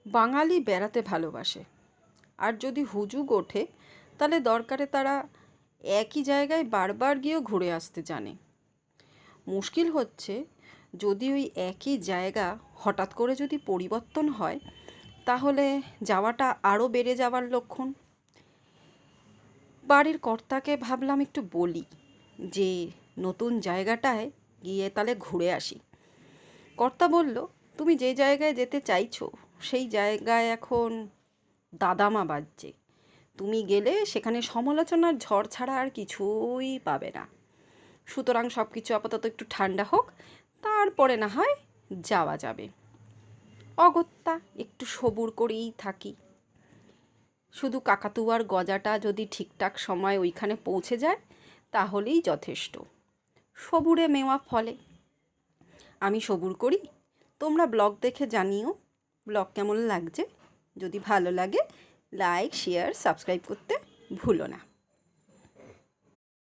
বাঙালি বেড়াতে ভালোবাসে, আর যদি হুজুগ ওঠে তাহলে দরকারে তারা একই জায়গায় বারবার গিয়েও ঘুরে আসতে জানে। মুশকিল হচ্ছে যদি ওই একই জায়গা হঠাৎ করে যদি পরিবর্তন হয়, তাহলে যাওয়াটা আরও বেড়ে যাওয়ার লক্ষণ। বাড়ির কর্তাকে ভাবলাম একটু বলি যে নতুন জায়গাটায় গিয়ে তাহলে ঘুরে আসি। কর্তা বলল, তুমি যে জায়গায় যেতে চাইছো সেই জায়গায় এখন দাদামা বাজছে। তুমি গেলে সেখানে সমালোচনার ঝড় ছাড়া আর কিছুই পাবে না। সুতরাং সব কিছু আপাতত একটু ঠান্ডা হোক, তারপরে না হয় যাওয়া যাবে। অগত্যা একটু সবুর করেই থাকি। শুধু কাকাতুয়ার গজাটা যদি ঠিকঠাক সময় ওইখানে পৌঁছে যায় তাহলেই যথেষ্ট। সবুরে মেওয়া ফলে। আমি সবুর করি, তোমরা ব্লগ দেখে জানিও ব্লগ কেমন লাগছে। যদি ভালো লাগে লাইক, শেয়ার, সাবস্ক্রাইব করতে ভুলো না।